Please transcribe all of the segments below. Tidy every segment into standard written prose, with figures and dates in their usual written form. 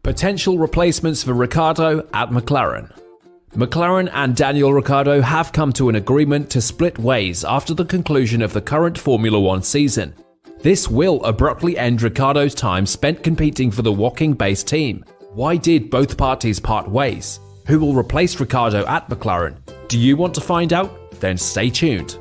Potential replacements for Ricciardo at McLaren. McLaren and Daniel Ricciardo have come to an agreement to split ways after the conclusion of the current Formula One season. This will abruptly end Ricciardo's time spent competing for the Woking-based team. Why did both parties part ways? Who will replace Ricciardo at McLaren? Do you want to find out? Then stay tuned.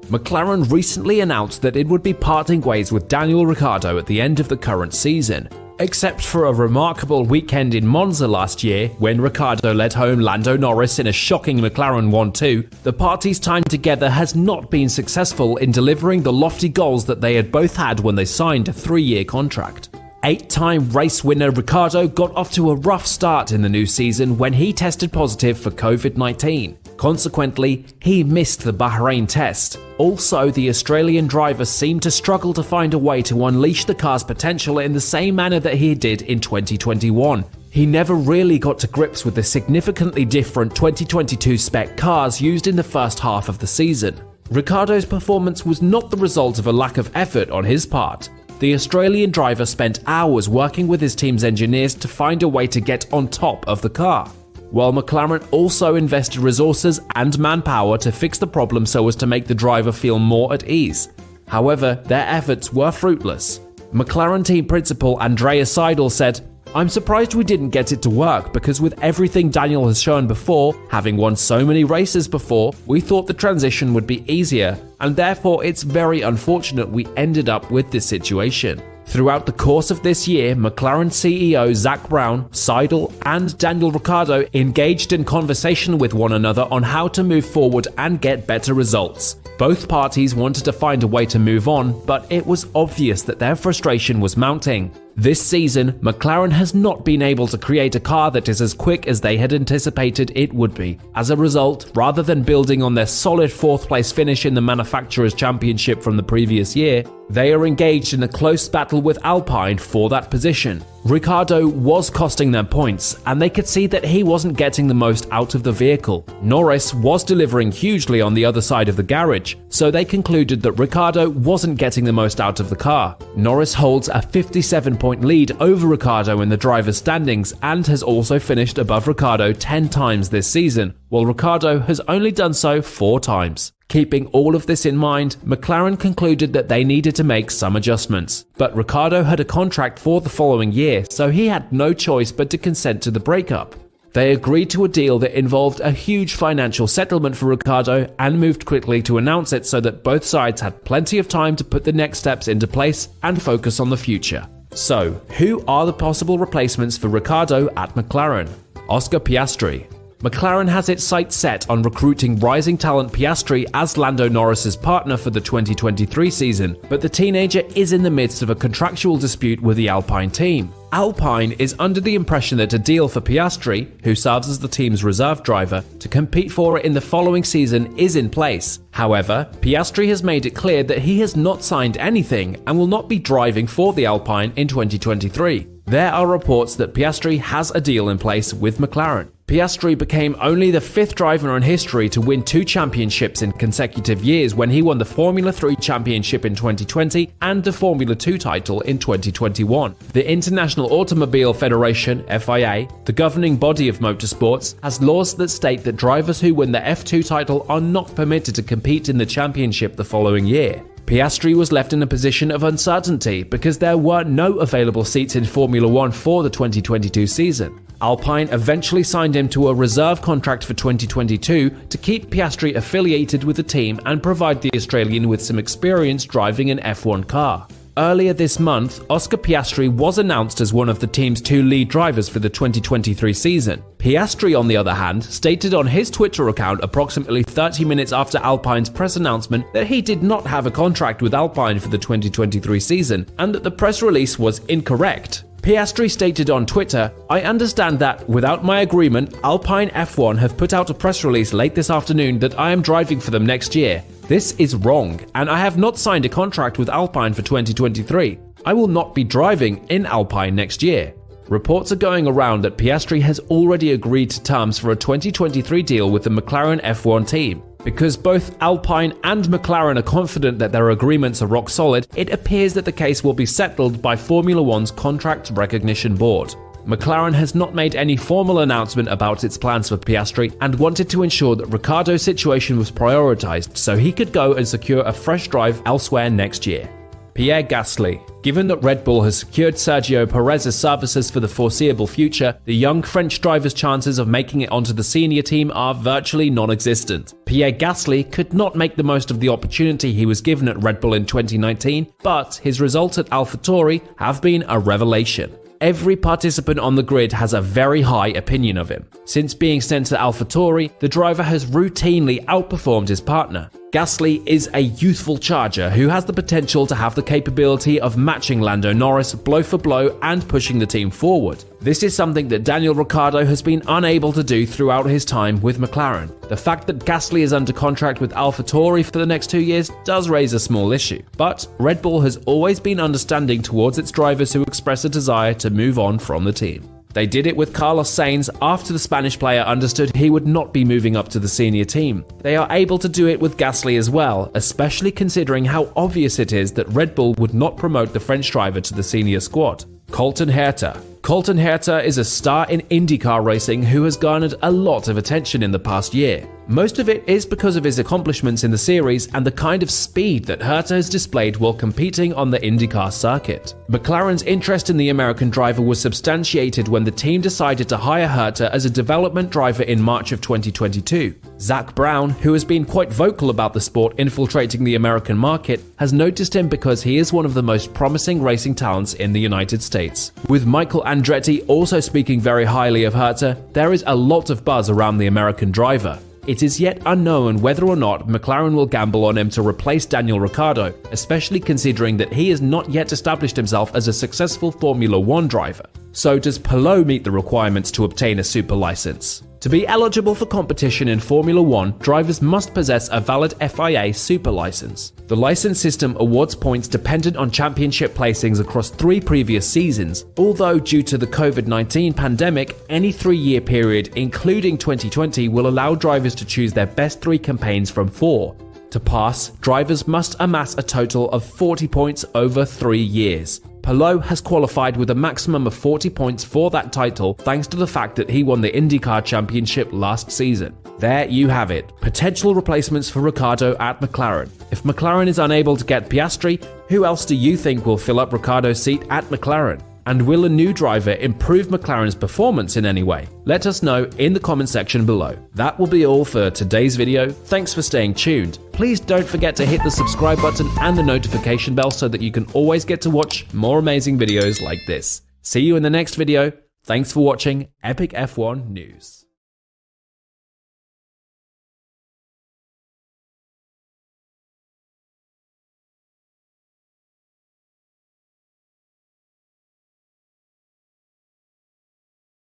McLaren recently announced that it would be parting ways with Daniel Ricciardo at the end of the current season. Except for a remarkable weekend in Monza last year, when Ricciardo led home Lando Norris in a shocking McLaren 1-2, the parties' time together has not been successful in delivering the lofty goals that they had both had when they signed a 3-year contract. 8-time race winner Ricciardo got off to a rough start in the new season when he tested positive for COVID-19. Consequently, he missed the Bahrain test. Also, the Australian driver seemed to struggle to find a way to unleash the car's potential in the same manner that he did in 2021. He never really got to grips with the significantly different 2022 spec cars used in the first half of the season. Ricciardo's performance was not the result of a lack of effort on his part. The Australian driver spent hours working with his team's engineers to find a way to get on top of the car, while McLaren also invested resources and manpower to fix the problem so as to make the driver feel more at ease. However, their efforts were fruitless. McLaren team principal Andrea Seidel said, "I'm surprised we didn't get it to work because with everything Daniel has shown before, having won so many races before, we thought the transition would be easier, and therefore it's very unfortunate we ended up with this situation." Throughout the course of this year, McLaren CEO Zak Brown, Seidel, and Daniel Ricciardo engaged in conversation with one another on how to move forward and get better results. Both parties wanted to find a way to move on, but it was obvious that their frustration was mounting. This season, McLaren has not been able to create a car that is as quick as they had anticipated it would be. As a result, rather than building on their solid 4th place finish in the Manufacturers' Championship from the previous year, they are engaged in a close battle with Alpine for that position. Ricciardo was costing them points, and they could see that he wasn't getting the most out of the vehicle. Norris was delivering hugely on the other side of the garage, so they concluded that Ricciardo wasn't getting the most out of the car. Norris holds a 57-point lead over Ricciardo in the driver's standings and has also finished above Ricciardo 10 times this season, while Ricciardo has only done so 4 times. Keeping all of this in mind, McLaren concluded that they needed to make some adjustments. But Ricciardo had a contract for the following year, so he had no choice but to consent to the breakup. They agreed to a deal that involved a huge financial settlement for Ricciardo and moved quickly to announce it so that both sides had plenty of time to put the next steps into place and focus on the future. So, who are the possible replacements for Ricciardo at McLaren? Oscar Piastri. McLaren has its sights set on recruiting rising talent Piastri as Lando Norris's partner for the 2023 season, but the teenager is in the midst of a contractual dispute with the Alpine team. Alpine is under the impression that a deal for Piastri, who serves as the team's reserve driver, to compete for it in the following season is in place. However, Piastri has made it clear that he has not signed anything and will not be driving for the Alpine in 2023. There are reports that Piastri has a deal in place with McLaren. Piastri became only the 5th driver in history to win 2 championships in consecutive years when he won the Formula 3 championship in 2020 and the Formula 2 title in 2021. The International Automobile Federation, FIA, the governing body of motorsports, has laws that state that drivers who win the F2 title are not permitted to compete in the championship the following year. Piastri was left in a position of uncertainty because there were no available seats in Formula 1 for the 2022 season. Alpine eventually signed him to a reserve contract for 2022 to keep Piastri affiliated with the team and provide the Australian with some experience driving an F1 car. Earlier this month, Oscar Piastri was announced as one of the team's 2 lead drivers for the 2023 season. Piastri, on the other hand, stated on his Twitter account approximately 30 minutes after Alpine's press announcement that he did not have a contract with Alpine for the 2023 season and that the press release was incorrect. Piastri stated on Twitter, "I understand that, without my agreement, Alpine F1 have put out a press release late this afternoon that I am driving for them next year. This is wrong, and I have not signed a contract with Alpine for 2023. I will not be driving in Alpine next year." Reports are going around that Piastri has already agreed to terms for a 2023 deal with the McLaren F1 team. Because both Alpine and McLaren are confident that their agreements are rock solid, it appears that the case will be settled by Formula One's Contract Recognition Board. McLaren has not made any formal announcement about its plans for Piastri and wanted to ensure that Ricciardo's situation was prioritized so he could go and secure a fresh drive elsewhere next year. Pierre Gasly. Given that Red Bull has secured Sergio Perez's services for the foreseeable future, the young French driver's chances of making it onto the senior team are virtually non-existent. Pierre Gasly could not make the most of the opportunity he was given at Red Bull in 2019, but his results at AlphaTauri have been a revelation. Every participant on the grid has a very high opinion of him. Since being sent to AlphaTauri, the driver has routinely outperformed his partner. Gasly is a youthful charger who has the potential to have the capability of matching Lando Norris blow for blow and pushing the team forward. This is something that Daniel Ricciardo has been unable to do throughout his time with McLaren. The fact that Gasly is under contract with AlphaTauri for the next 2 years does raise a small issue, but Red Bull has always been understanding towards its drivers who express a desire to move on from the team. They did it with Carlos Sainz after the Spanish player understood he would not be moving up to the senior team. They are able to do it with Gasly as well, especially considering how obvious it is that Red Bull would not promote the French driver to the senior squad. Colton Herta. Colton Herta is a star in IndyCar racing who has garnered a lot of attention in the past year. Most of it is because of his accomplishments in the series and the kind of speed that Herta has displayed while competing on the IndyCar circuit. McLaren's interest in the American driver was substantiated when the team decided to hire Herta as a development driver in March of 2022. Zach Brown, who has been quite vocal about the sport infiltrating the American market, has noticed him because he is one of the most promising racing talents in the United States. With Michael Andretti also speaking very highly of Herta, there is a lot of buzz around the American driver. It is yet unknown whether or not McLaren will gamble on him to replace Daniel Ricciardo, especially considering that he has not yet established himself as a successful Formula One driver. So does Palou meet the requirements to obtain a super license? To be eligible for competition in Formula One, drivers must possess a valid FIA super license. The license system awards points dependent on championship placings across 3 previous seasons, although due to the COVID-19 pandemic, any 3-year period, including 2020, will allow drivers to choose their best 3 campaigns from 4. To pass, drivers must amass a total of 40 points over 3 years. Palou has qualified with a maximum of 40 points for that title thanks to the fact that he won the IndyCar Championship last season. There you have it, potential replacements for Ricciardo at McLaren. If McLaren is unable to get Piastri, who else do you think will fill up Ricciardo's seat at McLaren? And will a new driver improve McLaren's performance in any way? Let us know in the comment section below. That will be all for today's video. Thanks for staying tuned. Please don't forget to hit the subscribe button and the notification bell so that you can always get to watch more amazing videos like this. See you in the next video. Thanks for watching Epic F1 News.